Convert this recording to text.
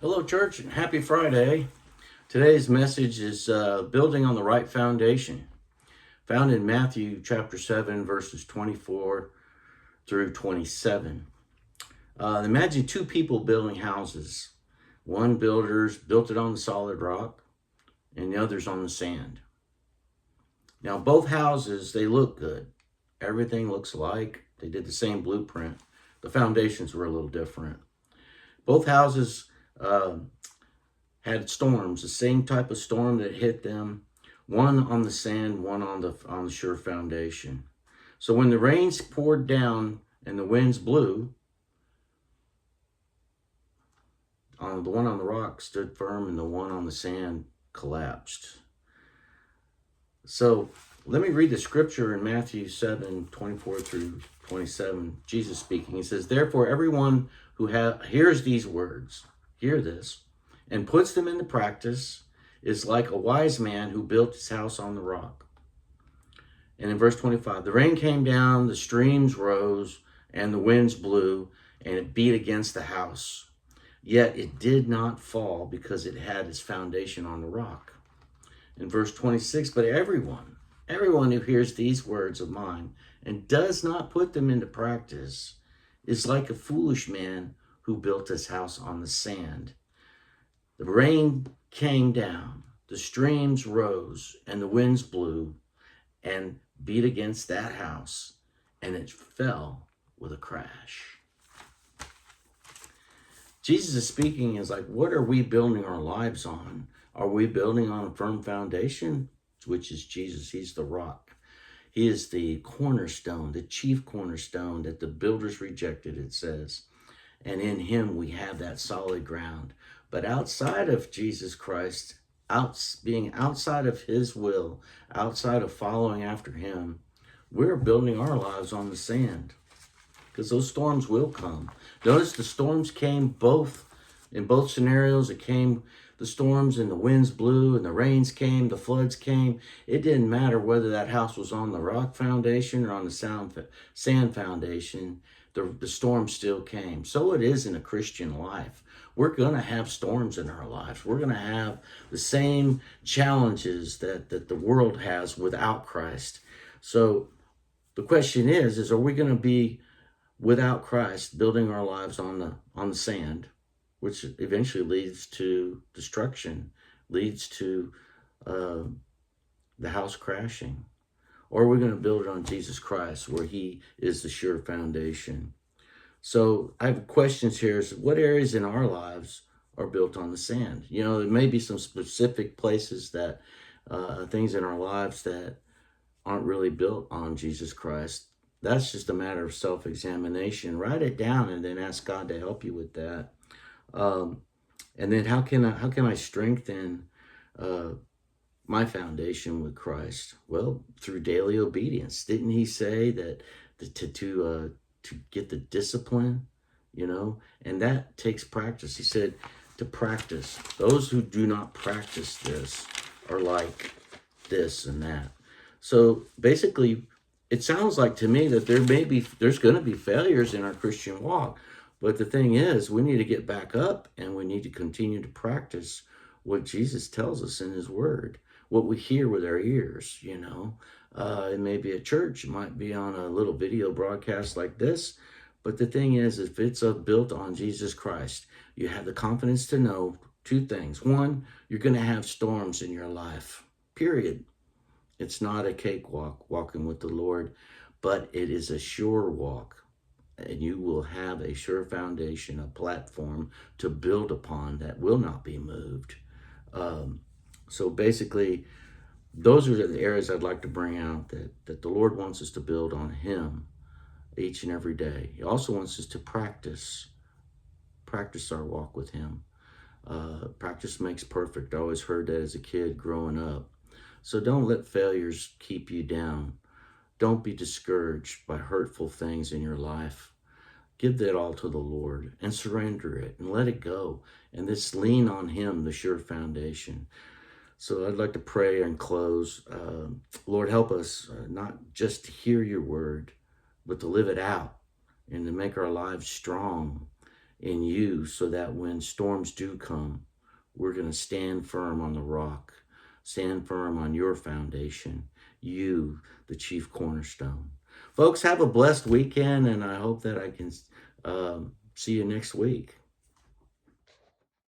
Hello, church, and happy Friday. Today's message is building on the right foundation, found in Matthew chapter 7, verses 24 through 27. Imagine two people building houses. One builder's built it on the solid rock, and the other's on the sand. Now, both houses, they look good. Everything looks alike. They did the same blueprint. The foundations were a little different. Both houses had storms, the same type of storm that hit them, one on the sand, one on the sure foundation. So when the rains poured down and the winds blew, the one on the rock stood firm and the one on the sand collapsed. So let me read the scripture in Matthew 7, 24 through 27, Jesus speaking. He says, "Therefore everyone who hears these words, hear this, and puts them into practice is like a wise man who built his house on the rock." And in verse 25, "The rain came down, the streams rose, and the winds blew, and it beat against the house. Yet it did not fall because it had its foundation on the rock." In verse 26, "But everyone who hears these words of mine and does not put them into practice is like a foolish man who built his house on the sand. The rain came down, the streams rose, and the winds blew and beat against that house, and it fell with a crash." Jesus is speaking is like, what are we building our lives on? Are we building on a firm foundation, which is Jesus? He's the rock. He is the cornerstone, the chief cornerstone that the builders rejected, it says. And in him we have that solid ground. But outside of Jesus Christ, being outside of his will, outside of following after him, we're building our lives on the sand. Because those storms will come. Notice the storms came in both scenarios. The storms and the winds blew and the rains came, the floods came. It didn't matter whether that house was on the rock foundation or on the sand foundation. The storm still came. So it is in a Christian life. We're going to have storms in our lives. We're going to have the same challenges that the world has without Christ. So the question is are we going to be without Christ, building our lives on the sand, which eventually leads to destruction, leads to the house crashing? Or are we going to build it on Jesus Christ, where he is the sure foundation? So I have questions here. Is what areas in our lives are built on the sand? There may be some specific places that things in our lives that aren't really built on Jesus Christ. That's just a matter of self-examination. Write it down and then ask God to help you with that. And then how can I strengthen my foundation with Christ? Well, through daily obedience. Didn't he say that to get the discipline, and that takes practice. He said to practice. Those who do not practice this are like this and that. So basically, it sounds like to me that there's going to be failures in our Christian walk. But the thing is, we need to get back up and we need to continue to practice what Jesus tells us in his word, what we hear with our ears, It may be at church, it might be on a little video broadcast like this. But the thing is, if it's built on Jesus Christ, you have the confidence to know two things. One, you're going to have storms in your life, period. It's not a cakewalk walking with the Lord, but it is a sure walk. And you will have a sure foundation, a platform to build upon that will not be moved. So basically, those are the areas I'd like to bring out that the Lord wants us to build on him each and every day. He also wants us to practice our walk with him. Practice makes perfect. I always heard that as a kid growing up. So don't let failures keep you down. Don't be discouraged by hurtful things in your life. Give that all to the Lord and surrender it and let it go. And just lean on him, the sure foundation. So I'd like to pray and close. Lord, help us not just to hear your word, but to live it out and to make our lives strong in you so that when storms do come, we're going to stand firm on the rock, stand firm on your foundation, you, the chief cornerstone. Folks, have a blessed weekend, and I hope that I can see you next week.